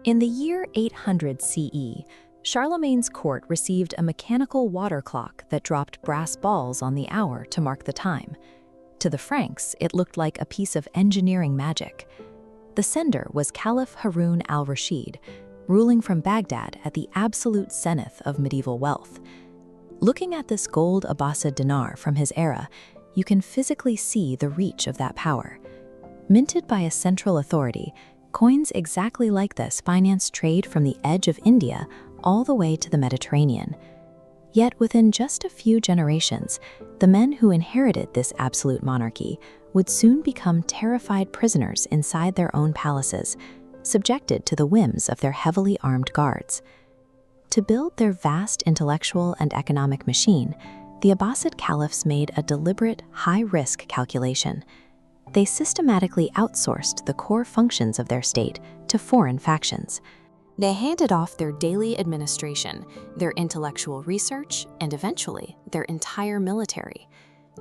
In the year 800 CE, Charlemagne's court received a mechanical water clock that dropped brass balls on the hour to mark the time. To the Franks, it looked like a piece of engineering magic. The sender was Caliph Harun al-Rashid, ruling from Baghdad at the absolute zenith of medieval wealth. Looking at this gold Abbasid dinar from his era, you can physically see the reach of that power. Minted by a central authority, coins exactly like this financed trade from the edge of India all the way to the Mediterranean. Yet within just a few generations, the men who inherited this absolute monarchy would soon become terrified prisoners inside their own palaces, subjected to the whims of their heavily armed guards. To build their vast intellectual and economic machine, the Abbasid caliphs made a deliberate, high-risk calculation. They systematically outsourced the core functions of their state to foreign factions. They handed off their daily administration, their intellectual research, and eventually their entire military.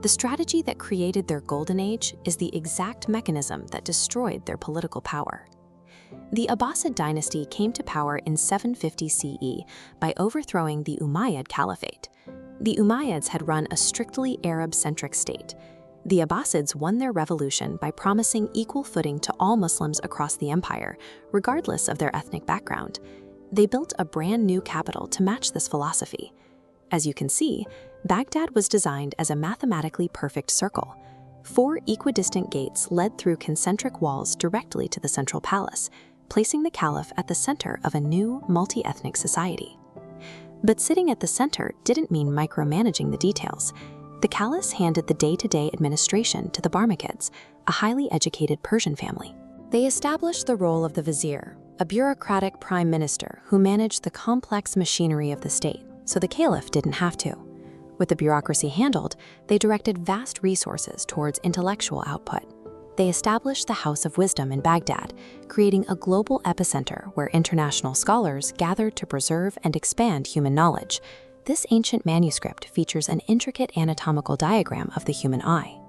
The strategy that created their golden age is the exact mechanism that destroyed their political power. The Abbasid dynasty came to power in 750 CE by overthrowing the Umayyad Caliphate. The Umayyads had run a strictly Arab-centric state. The Abbasids won their revolution by promising equal footing to all Muslims across the empire, regardless of their ethnic background. They built a brand new capital to match this philosophy. As you can see, Baghdad was designed as a mathematically perfect circle. 4 equidistant gates led through concentric walls directly to the central palace, placing the caliph at the center of a new, multi-ethnic society. But sitting at the center didn't mean micromanaging the details. The caliphs handed the day-to-day administration to the Barmakids, a highly educated Persian family. They established the role of the vizier, a bureaucratic prime minister who managed the complex machinery of the state, so the caliph didn't have to. With the bureaucracy handled, they directed vast resources towards intellectual output. They established the House of Wisdom in Baghdad, creating a global epicenter where international scholars gathered to preserve and expand human knowledge. This ancient manuscript features an intricate anatomical diagram of the human eye.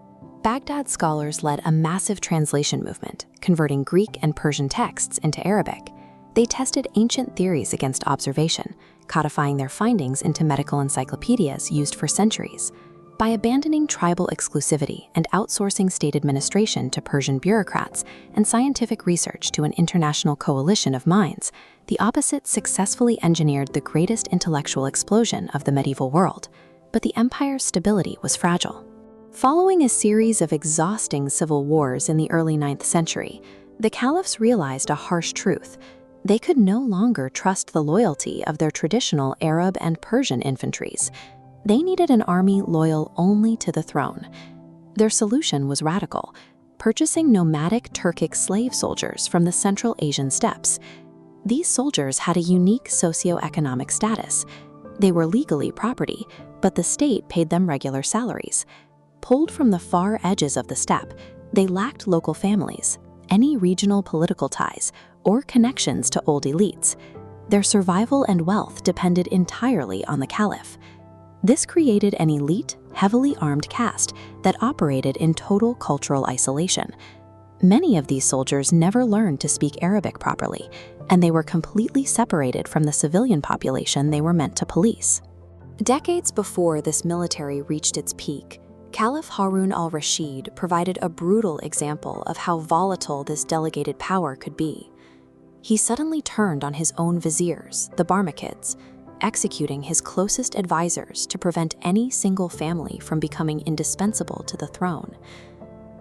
Baghdad scholars led a massive translation movement, converting Greek and Persian texts into Arabic. They tested ancient theories against observation, codifying their findings into medical encyclopedias used for centuries. By abandoning tribal exclusivity and outsourcing state administration to Persian bureaucrats and scientific research to an international coalition of minds, the Abbasids successfully engineered the greatest intellectual explosion of the medieval world. But the empire's stability was fragile. Following a series of exhausting civil wars in the early 9th century, the caliphs realized a harsh truth. They could no longer trust the loyalty of their traditional Arab and Persian infantries. They needed an army loyal only to the throne. Their solution was radical, purchasing nomadic Turkic slave soldiers from the Central Asian steppes. These soldiers had a unique socioeconomic status. They were legally property, but the state paid them regular salaries. Pulled from the far edges of the steppe, they lacked local families, any regional political ties, or connections to old elites. Their survival and wealth depended entirely on the caliph. This created an elite, heavily armed caste that operated in total cultural isolation. Many of these soldiers never learned to speak Arabic properly, and they were completely separated from the civilian population they were meant to police. Decades before this military reached its peak, Caliph Harun al-Rashid provided a brutal example of how volatile this delegated power could be. He suddenly turned on his own viziers, the Barmakids, executing his closest advisors to prevent any single family from becoming indispensable to the throne.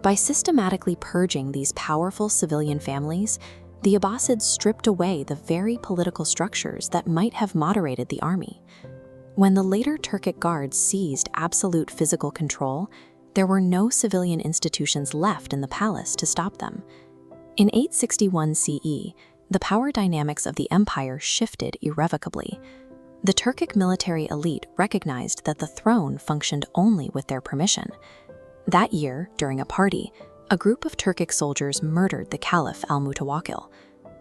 By systematically purging these powerful civilian families, the Abbasids stripped away the very political structures that might have moderated the army. When the later Turkic guards seized absolute physical control, there were no civilian institutions left in the palace to stop them. In 861 CE, the power dynamics of the empire shifted irrevocably. The Turkic military elite recognized that the throne functioned only with their permission. That year, during a party, a group of Turkic soldiers murdered the Caliph al-Mutawakkil.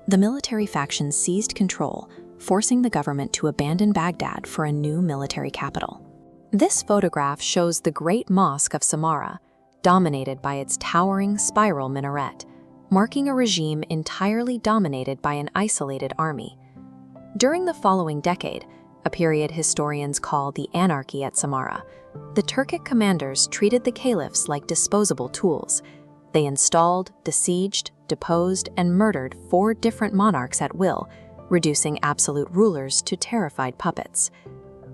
The military faction seized control, forcing the government to abandon Baghdad for a new military capital. This photograph shows the Great Mosque of Samarra, dominated by its towering spiral minaret. marking a regime entirely dominated by an isolated army. During the following decade, a period historians call the anarchy at Samarra, the Turkic commanders treated the caliphs like disposable tools. They installed, besieged, deposed, and murdered 4 different monarchs at will, reducing absolute rulers to terrified puppets.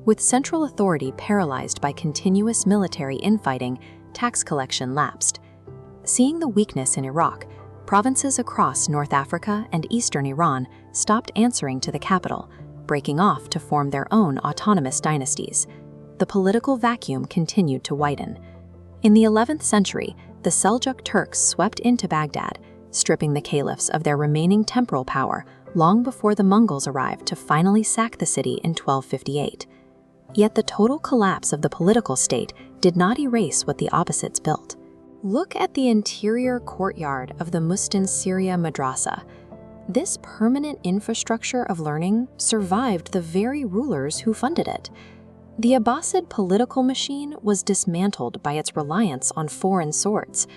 With central authority paralyzed by continuous military infighting, tax collection lapsed. Seeing the weakness in Iraq, provinces across North Africa and eastern Iran stopped answering to the capital, breaking off to form their own autonomous dynasties. The political vacuum continued to widen. In the 11th century, the Seljuk Turks swept into Baghdad, stripping the caliphs of their remaining temporal power long before the Mongols arrived to finally sack the city in 1258. Yet the total collapse of the political state did not erase what the Abbasids built. Look at the interior courtyard of the Mustin Syria Madrasa. This permanent infrastructure of learning survived the very rulers who funded it. The Abbasid political machine was dismantled by its reliance on foreign swords,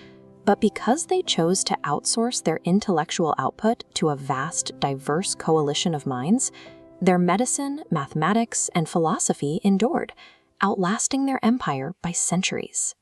but because they chose to outsource their intellectual output to a vast, diverse coalition of minds, their medicine, mathematics, and philosophy endured, outlasting their empire by centuries.